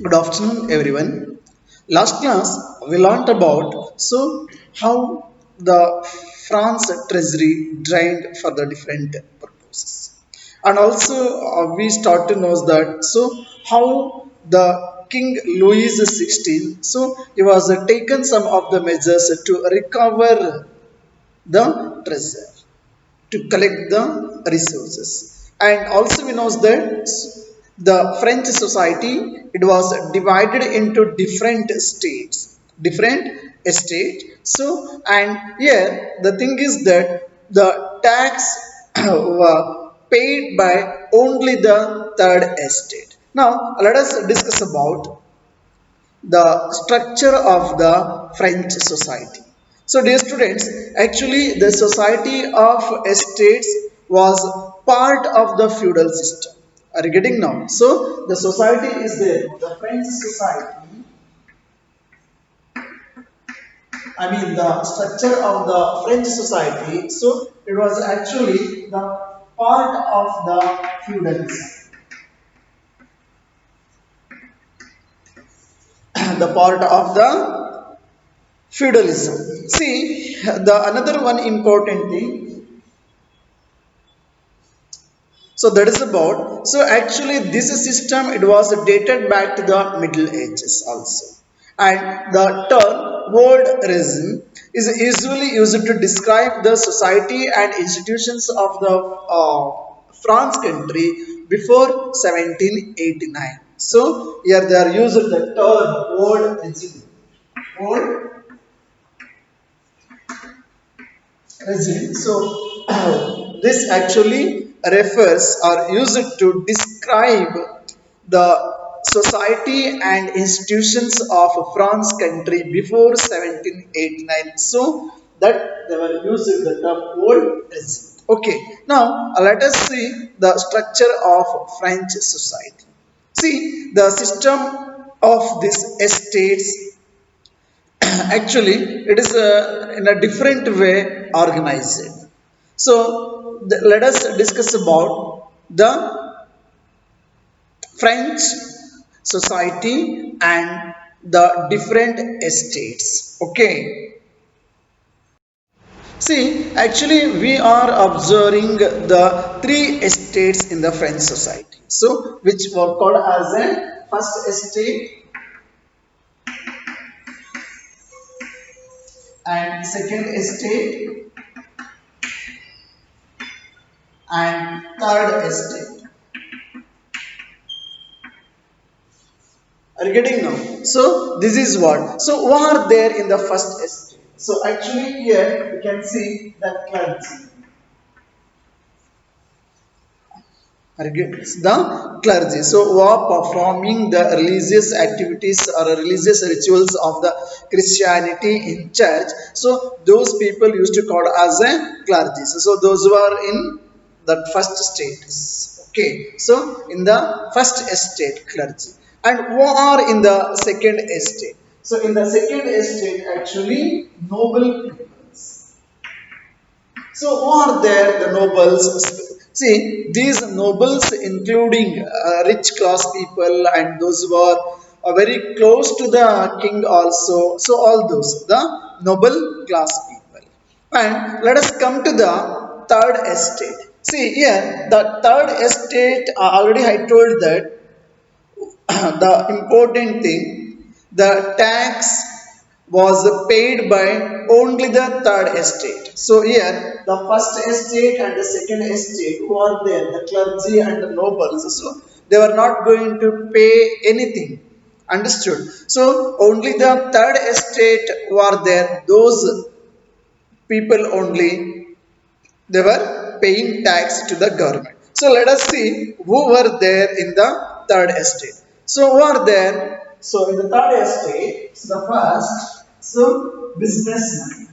Good afternoon, everyone. Last class we learnt about how the France treasury drained for the different purposes, and also we start to know that how the King Louis XVI he was taken some of the measures to recover the treasure to collect the resources. And also we know that the French society it was divided into different states, different estates. So and here the thing is that the tax were paid by only the third estate. Now let us discuss about the structure of the French society. So, dear students, actually, the society of estates was part of the feudal system. Are you getting now? So, the society is there. The French society, the structure of the French society. So, it was actually the part of the feudalism. The part of the feudalism. See, the another one important thing. So that is about. So actually, this system it was dated back to the Middle Ages also, and the term world regime is usually used to describe the society and institutions of the France country before 1789. So here they are using the term world regime. World regime. So, this actually refers or used to describe the society and institutions of France country before 1789. So, that they were using the term world regime. Okay, now let us see the structure of French society. See, the system of these estates actually it is in a different way organized. So let us discuss about the French society and the different estates. Okay, see actually we are observing the three estates in the French society, so which were called as a first estate and second estate and third estate. Are you getting now? So this is what. So what are there in the first estate? So actually here we can see the clergy. Are you getting the clergy? So who are performing the religious activities or religious rituals of the Christianity in church. So those people used to call as a clergy. So those who are in that first status. Okay. So in the first estate clergy. And who are in the second estate? So in the second estate actually noble peoples. So who are there? The nobles. See, these nobles, including rich class people and those who are very close to the king also. So all those, the noble class people. And let us come to the third estate. See here, the third estate. Already I told that the important thing, the tax was paid by only the third estate. So here the first estate and the second estate who are there, the clergy and the nobles, so they were not going to pay anything. Understood? So only the third estate who are there, those people only they were paying tax to the government. So let us see who were there in the third estate. So who are there? So in the third estate, so the first, so businessmen.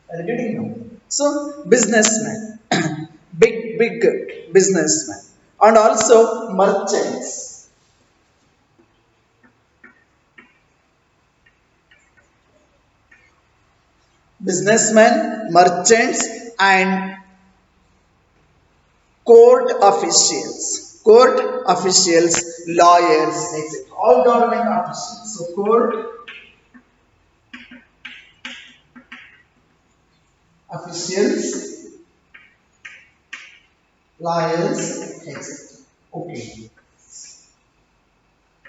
Are you getting now? So businessmen, big businessmen, and also merchants. Businessmen, merchants, and court officials, lawyers, etc. All government officials. So court officials, lawyers, etc. Okay.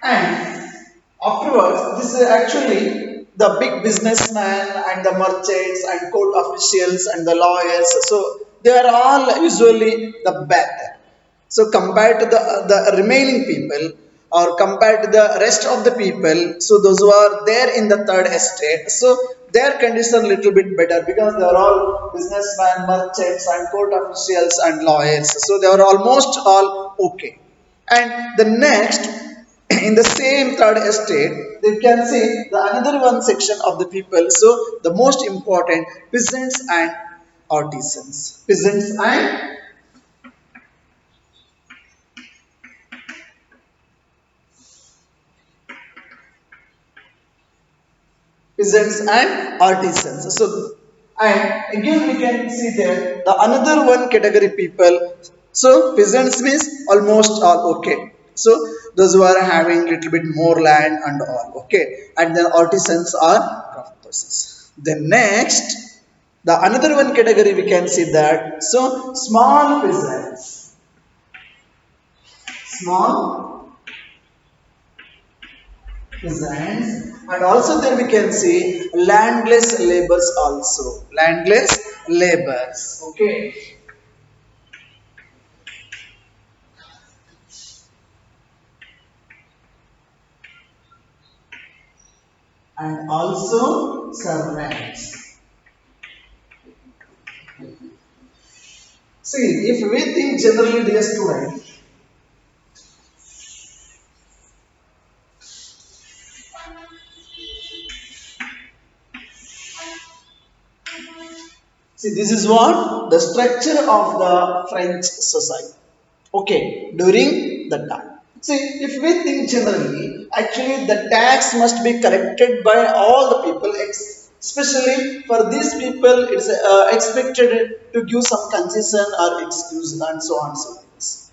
And afterwards, this is actually the big businessmen and the merchants and court officials and the lawyers. So they are all usually the better. So compared to the remaining people or compared to the rest of the people, so those who are there in the third estate, so their condition little bit better because they are all businessmen, merchants and court officials and lawyers. So they are almost all okay. And the next, in the same third estate, they can see the another one section of the people. So the most important peasants and artisans. Peasants and artisans. So and again we can see there the another one category people. So peasants means almost all okay. So those who are having little bit more land and all okay. And then artisans are crafters. Then next the another one category we can see that so small peasants, small designs, and also there we can see landless labors also, landless labors, okay. And also servants. See, if we think generally, dear student, see, this is what the structure of the French society, okay, during the time. See, if we think generally, actually the tax must be collected by all the people, especially for these people, it's expected to give some concession or excuse and so on so things.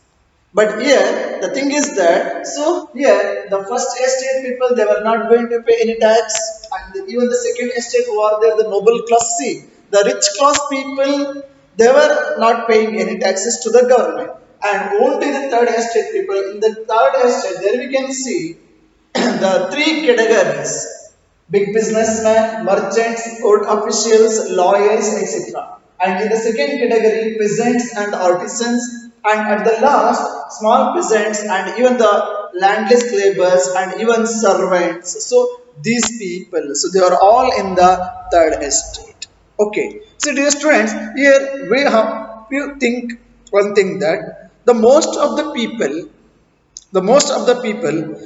But here, the thing is that, so here, the first estate people, they were not going to pay any tax, and even the second estate who are there, the noble class, see, the rich class people, they were not paying any taxes to the government. And only the third estate people, in the third estate, there we can see the three categories: big businessmen, merchants, court officials, lawyers, etc. And in the second category, peasants and artisans, and at the last, small peasants and even the landless laborers and even servants. So these people, so they are all in the third estate. Okay. So dear students, here we have you think one thing that the most of the people,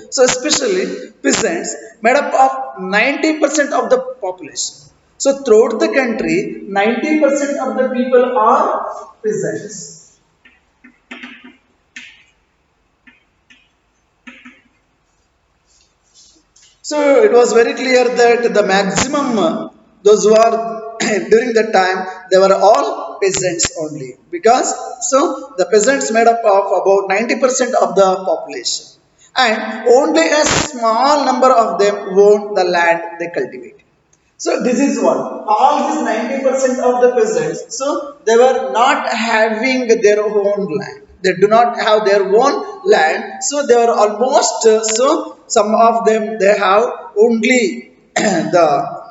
so especially peasants, made up of 90% of the population. So throughout the country, 90% of the people are peasants. So it was very clear that the maximum, those who are during that time, they were all peasants only because so the peasants made up of about 90% of the population, and only a small number of them own the land they cultivate. So this is what all these 90% of the peasants. So they were not having their own land. They do not have their own land. So they were almost so some of them they have only uh,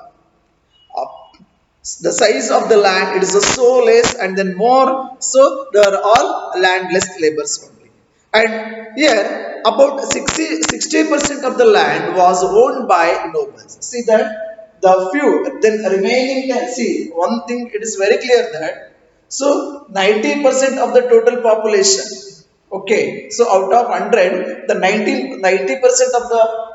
the size of the land it is so less and then more so they are all landless labors only. And here about 60% of the land was owned by nobles. See that the few then remaining can see one thing it is very clear that so 90% of the total population, okay, so out of 100 the 90% of the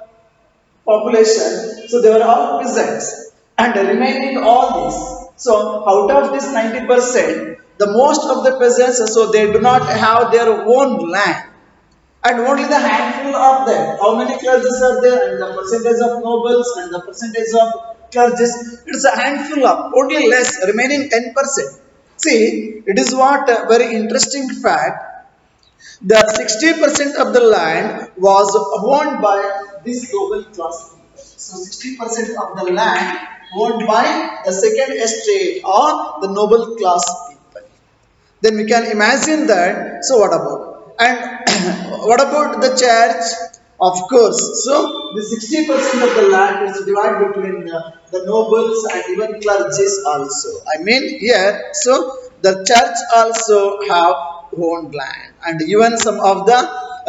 population, so they were all peasants, and remaining all these. So out of this 90%, the most of the peasants, so they do not have their own land, and only the handful of them. How many clergies are there, and the percentage of nobles and the percentage of clergies? It's a handful of only less, remaining 10%. See, it is what a very interesting fact that 60% of the land was owned by this global class people. So 60% of the land owned by the second estate or the noble class people. Then we can imagine that. So what about? And what about the church? Of course. So the 60% of the land is divided between the nobles and even clergies also. I mean here, so the church also have owned land, and even some of the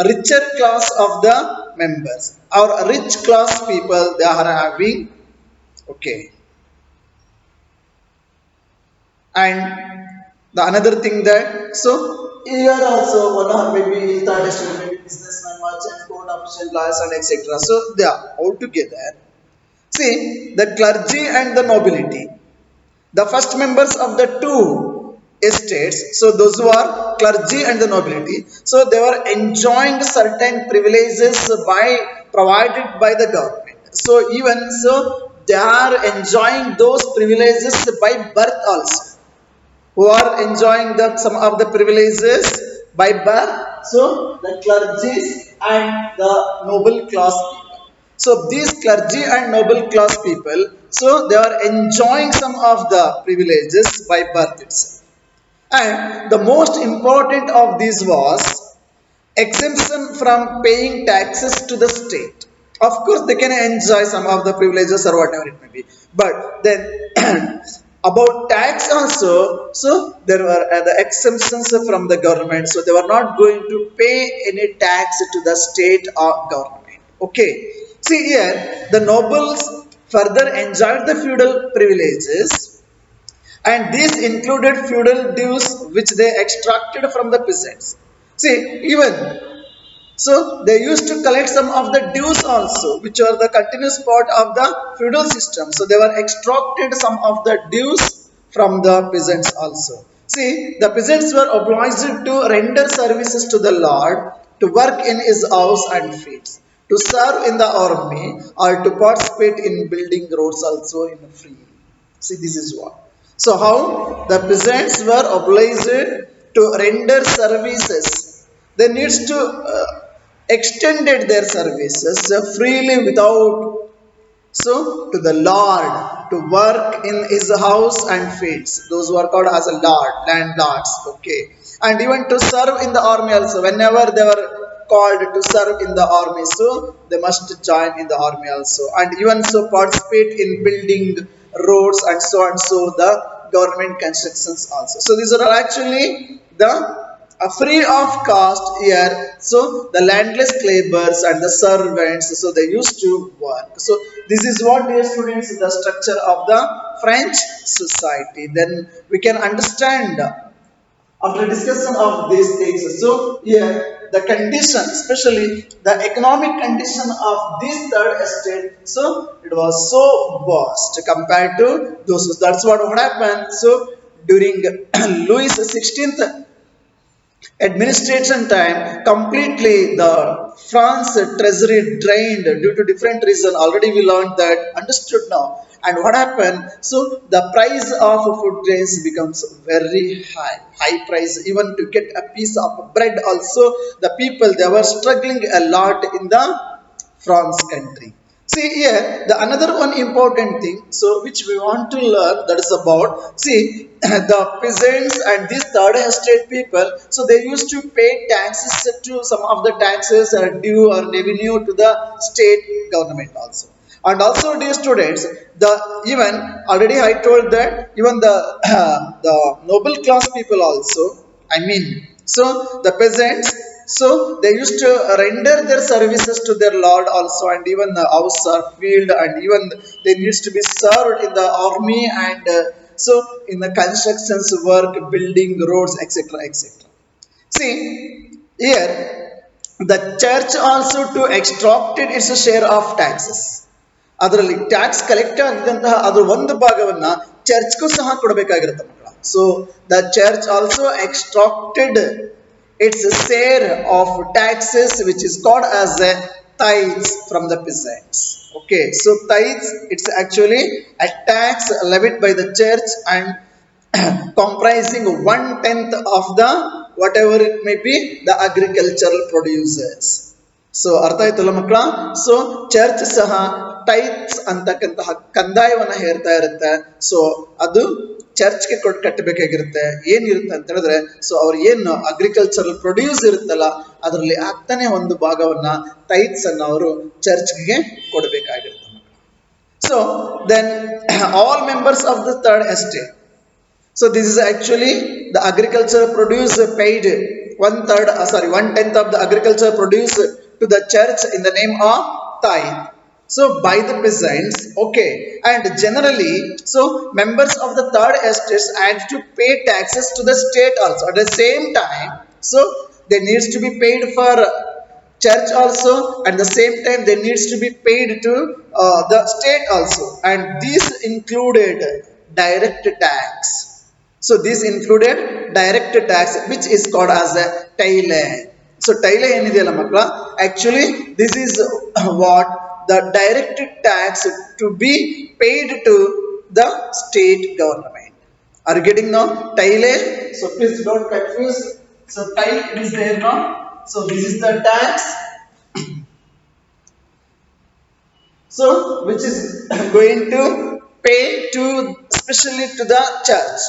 richer class of the members or rich class people they are having. Okay. And the another thing that so here also one or maybe third estate, maybe businessman, merchant, court official, lawyers and etc. So they are all together. See the clergy and the nobility, the first members of the two estates. So those who are clergy and the nobility, so they were enjoying certain privileges by provided by the government. So even so they are enjoying those privileges by birth also, who are enjoying some of the privileges by birth. So the clergy and the noble class people. So these clergy and noble class people, so they are enjoying some of the privileges by birth itself. And the most important of these was exemption from paying taxes to the state. Of course, they can enjoy some of the privileges or whatever it may be. But then about tax also, so there were the exemptions from the government. So they were not going to pay any tax to the state or government. Okay. See here, the nobles further enjoyed the feudal privileges, and these included feudal dues which they extracted from the peasants. See, even so, they used to collect some of the dues also, which are the continuous part of the feudal system. So, they were extracted some of the dues from the peasants also. See, the peasants were obliged to render services to the Lord, to work in his house and fields, to serve in the army, or to participate in building roads also in free. See, this is what. So, how the peasants were obliged to render services. They needs to extended their services freely without, so to the Lord, to work in his house and fields. Those who are called as a Lord, landlords. Okay. And even to serve in the army also. Whenever they were called to serve in the army, so they must join in the army also. And even so participate in building roads and so on. So the government constructions also. So these are actually the free of cost here. So the landless laborers and the servants, so they used to work. So this is what, dear students, the structure of the French society. Then we can understand after discussion of these things. So here the condition, especially the economic condition of this third estate, so it was so vast compared to those. That's what happened. So during Louis XVI administration time, completely the France treasury drained due to different reason. Already we learned that, understood now. And what happened, so the price of food grains becomes very high price. Even to get a piece of bread also, the people they were struggling a lot in the France country. See here, the another one important thing, so which we want to learn, that is about, see, the peasants and these third estate people, so they used to pay taxes to some of the taxes or due or revenue to the state government also. And also, dear students, the even already I told that even the the noble class people also, I mean, so the peasants, so they used to render their services to their lord also, and even the house or field, and even they needs to be served in the army, and so in the constructions work, building roads, etc., etc. See here, the church also to extracted its share of taxes. ಅದರಲ್ಲಿ tax collect ಆಗಿದಂತಹ ಅದರ ಒಂದು ಭಾಗವನ್ನ ಚರ್ಚ್ಗೂ ಸಹ ಕೊಡಬೇಕಾಗಿರುತ್ತೆ ಮಕ್ಕಳ. So the church also extracted its share of taxes, which is called as the tithes from the peasants. Okay, so tithes, it's actually a tax levied by the church, and comprising 1/10 of the whatever it may be the agricultural produces. So ಅರ್ಥ ಆಯ್ತಲ್ಲ ಮಕ್ಕಳ. So church ಸಹ types ಅಂತಕ್ಕಂತಹ ಕಂದಾಯವನ್ನ ಹೇರ್ತಾ ಇರುತ್ತೆ. So ಅದು ಚರ್ಚ್ಗೆ ಕೊಟ್ಟು ಕಟ್ಟಬೇಕಾಗಿರುತ್ತೆ. ಏನಿರುತ್ತೆ ಅಂತ ಹೇಳಿದ್ರೆ, ಸೊ ಅವ್ರು ಏನು ಅಗ್ರಿಕಲ್ಚರಲ್ ಪ್ರೊಡ್ಯೂಸ್ ಇರುತ್ತಲ್ಲ ಅದರಲ್ಲಿ ಹತ್ತನೇ ಒಂದು ಭಾಗವನ್ನ ಟೈಪ್ಸ್ ಅನ್ನು ಅವರು ಚರ್ಚ್ಗೆ ಕೊಡಬೇಕಾಗಿರುತ್ತೆ. So then all members of the third estate. So this is actually the agricultural produce paid 1/3, 1/10 of the agricultural produce to the church in the name of tithe. So by the peasants, okay, and generally, so members of the third estates had to pay taxes to the state also at the same time. So they needs to be paid for church also, at the same time they needs to be paid to the state also, and these included direct tax. So this included direct tax, which is called as a taile. So taile ಏನಿದೆಯಲ್ಲ ಮಕ್ಕಳ, actually this is what the direct tax to be paid to the state government. Are you getting now? Taile. So please don't confuse. So taile is there now. So this is the tax. So which is going to pay to especially to the church.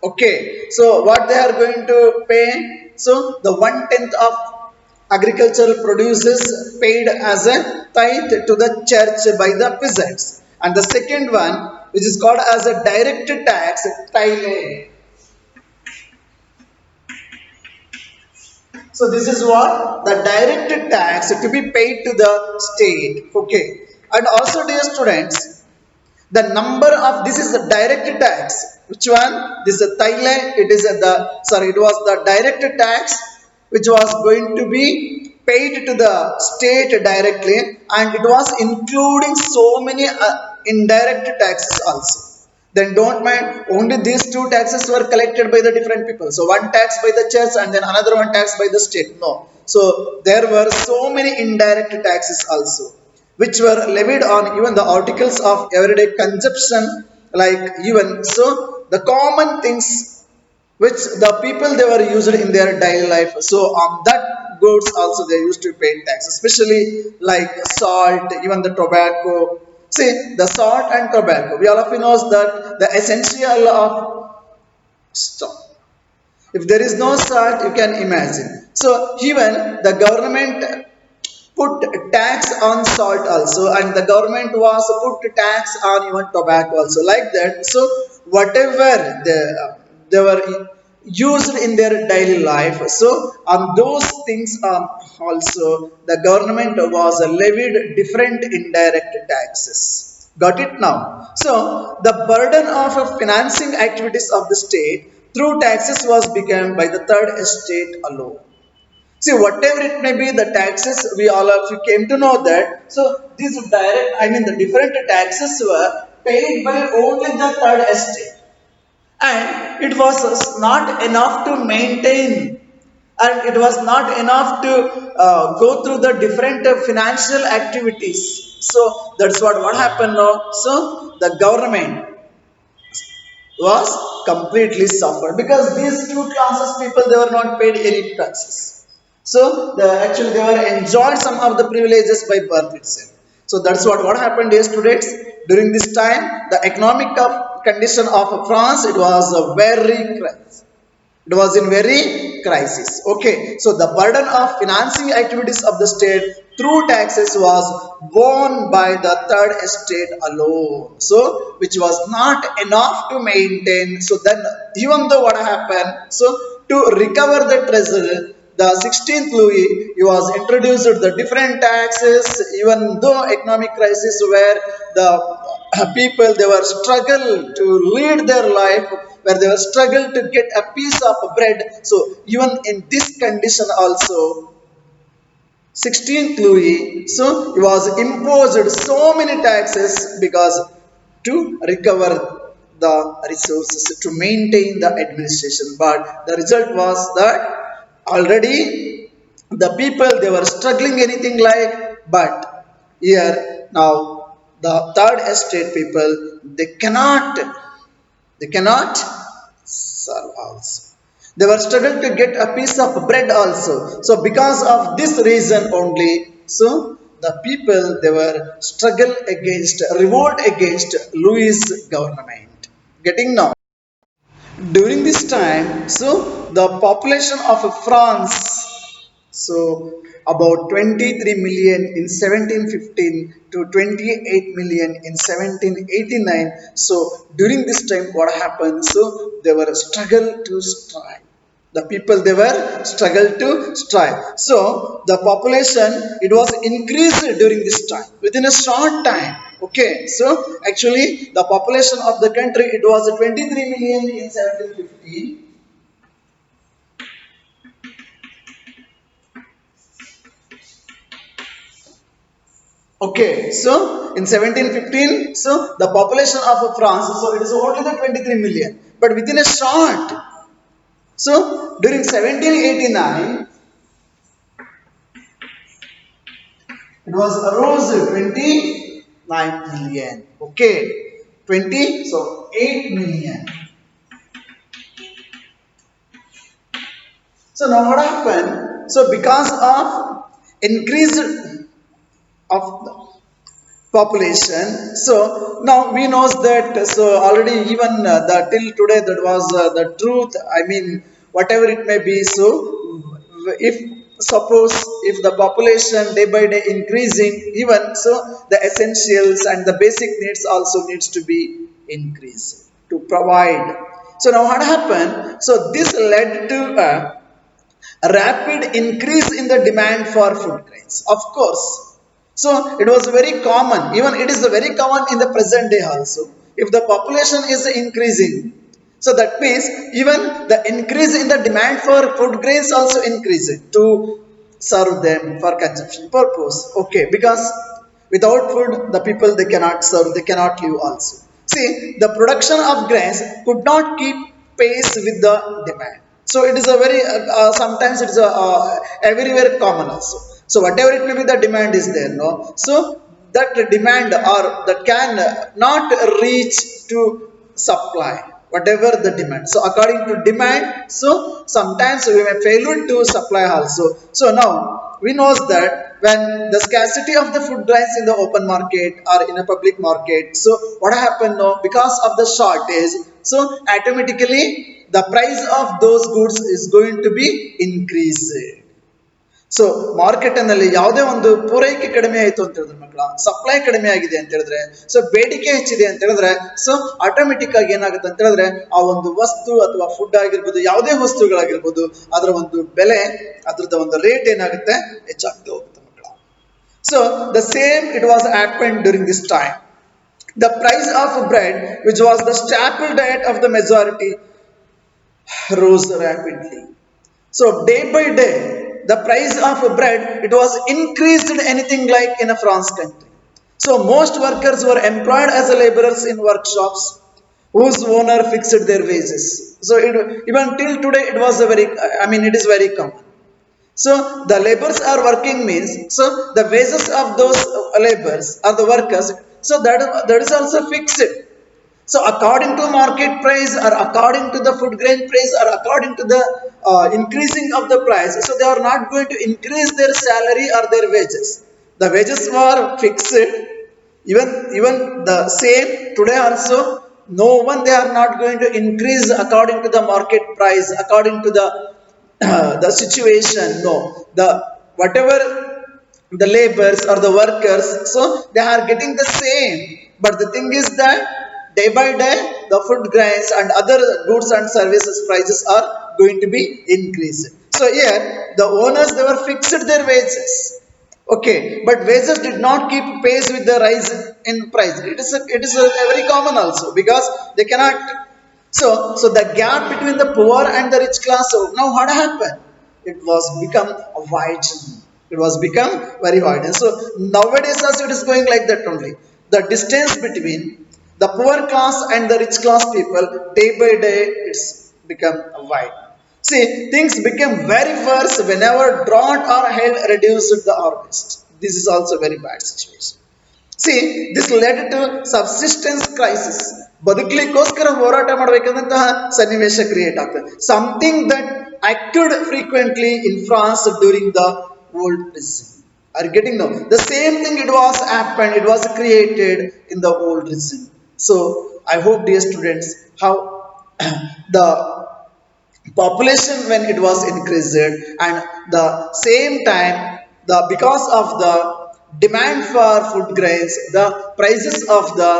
Okay, so what they are going to pay? So the 1/10 of agricultural produces paid as a tithe to the church by the peasants, and the second one, which is called as a direct tax, taile. So this is what the direct tax to be paid to the state. Okay, and also dear students, the number of this is the direct tax. Which one? This is a taile. It is the it was the direct tax which was going to be paid to the state directly, and it was including so many indirect taxes also. Then don't mind, only these two taxes were collected by the different people. So one tax by the church and then another one tax by the state. No. So there were so many indirect taxes also, which were levied on even the articles of everyday consumption, like even so the common things which the people they were used in their daily life. So on that goods also they used to pay tax, especially like salt, even the tobacco. See, the salt and tobacco, we all of you knows that the essential of stop. If there is no salt, you can imagine. So even the government put tax on salt also, and the government was put tax on even tobacco also, like that. So whatever they were used in their daily life, so on those things also the government was levied different indirect taxes. Got it now? So the burden of financing activities of the state through taxes was become by the third estate alone. See, whatever it may be, the taxes, we all of you came to know that. So, these direct, the different taxes were paid by only the third estate. And it was not enough to maintain, and it was not enough to go through the different financial activities. So, that's what happened now. So, the government was completely suffered because these two classes people, they were not paid any taxes. So actually they were enjoyed some of the privileges by birth itself. So that's what happened, dear students. During this time, the economic condition of France, it was a very crisis. It was in very crisis. Okay, so the burden of financing activities of the state through taxes was borne by the third estate alone. So which was not enough to maintain. So then even though what happened, so to recover the treasure, the 16th Louis, he was introduced the different taxes, even though economic crisis where the people they were struggle to lead their life, where they were struggle to get a piece of bread. So even in this condition also, 16th Louis, so he was imposed so many taxes because to recover the resources to maintain the administration. But the result was that already the people they were struggling anything like, but here now the third estate people they cannot also. They were struggled to get a piece of bread also. So because of this reason only, so the people they were struggle against, revolt against Louis government. Getting now. During this time, so the population of France, so about 23 million in 1715 to 28 million in 1789. So during this time, what happened? So they were struggle to strive. The people they were struggle to strive. So the population it was increased during this time within a short time. Okay, so actually the population of the country it was 23 million in 1715. Okay, so in 1715, so the population of France, so it is only the 23 million. But within a short, so during 1789, it was arose 29 million. Okay, 20, so 8 million. So now what happened? So because of increase of population. So now we knows that so already even the till today that was the truth. I mean whatever it may be. So if suppose if the population day by day increasing, even so the essentials and the basic needs also needs to be increased to provide. So now what happened? So this led to a rapid increase in the demand for food grains. Of course, so it was very common, even it is very common in the present day also. If the population is increasing, so that means even the increase in the demand for food grains also increasing to serve them for consumption purpose. Okay, because without food, the people they cannot serve, they cannot live also. See, the production of grains could not keep pace with the demand. So it is a very sometimes it is a everywhere common also. So whatever it may be, the demand is there. No, so that demand or that can not reach to supply whatever the demand. So according to demand, so sometimes we may fail to supply also. So now we knows that when the scarcity of the food grains in the open market or in a public market, so what happened now because of the shortage, so automatically the price of those goods is going to be increased. So ಮಾರ್ಕೆಟ್ನಲ್ಲಿ ಯಾವುದೇ ಒಂದು ಪೂರೈಕೆ ಕಡಿಮೆ ಆಯಿತು ಅಂತ ಹೇಳಿದ್ರೆ ಮಕ್ಕಳ supply ಕಡಿಮೆ ಆಗಿದೆ ಅಂತ ಹೇಳಿದ್ರೆ ಸೊ ಬೇಡಿಕೆ ಹೆಚ್ಚಿದೆ ಅಂತ ಹೇಳಿದ್ರೆ ಸೊ ಆಟೋಮೆಟಿಕ್ ಆಗಿ ಏನಾಗುತ್ತೆ ಅಂತ ಹೇಳಿದ್ರೆ ಆ ಒಂದು ವಸ್ತು ಅಥವಾ ಫುಡ್ ಆಗಿರ್ಬೋದು ಯಾವುದೇ ವಸ್ತುಗಳಾಗಿರ್ಬೋದು ಅದರ ಒಂದು ಬೆಲೆ ಅದ್ರದ ಒಂದು ರೇಟ್ ಏನಾಗುತ್ತೆ ಹೆಚ್ಚಾಗ್ತಾ ಹೋಗುತ್ತೆ ಮಕ್ಕಳ. So the same it was happen during this time. The price of bread, which was the staple diet of the majority, rose rapidly. So day by day, the price of bread it was increased anything like in a France country. So most workers were employed as laborers in workshops whose owner fixed their wages. So even till today it was a very I mean it is very common. So the laborers are working means so the wages of those laborers or the workers so that is also fixed. So according to market price or according to the food grain price or according to the increasing of the price, so they are not going to increase their salary or their wages. The wages were fixed. Even the same today also, no one they are not going to increase according to the market price, according to the situation. No, the whatever the laborers or the workers, so they are getting the same. But the thing is that day by day the food grains and other goods and services prices are going to be increased. So here the owners they were fixed their wages. Okay, but wages did not keep pace with the rise in price. It is a very common also because they cannot. So the gap between the poor and the rich class, so now what happened? It was become a wide. It was become very wide. And so nowadays also it is going like that only. The distance between the poor class and the rich class people day by day it's become wide. See, things became very worse whenever drought or hail reduced the harvest. This is also a very bad situation. See, this led to subsistence crisis ಬದುಕಲಿಕ್ಕೋಸ್ಕರ ಹೋರಾಟ ಮಾಡಬೇಕಂತಹ ಸನ್ನಿವೇಶ create ಆಗ್ತದೆ. Something that acted frequently in France during the old regime. Are you getting now? The same thing it was happened, it was created in the old regime. So I hope, dear students, how the population when it was increased, and the same time the because of the demand for food grains, the prices of the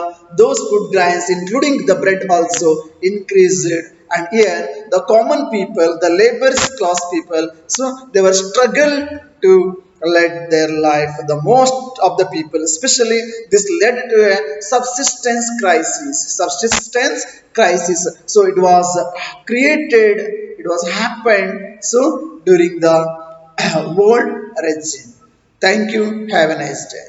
those food grains including the bread also increased. And here the common people, the laborers class people, so they were struggle to led their life. The most of the people, especially, this led to a subsistence crisis. Subsistence crisis. So it was created. It was happened. So during the world regime. Thank you. Have a nice day.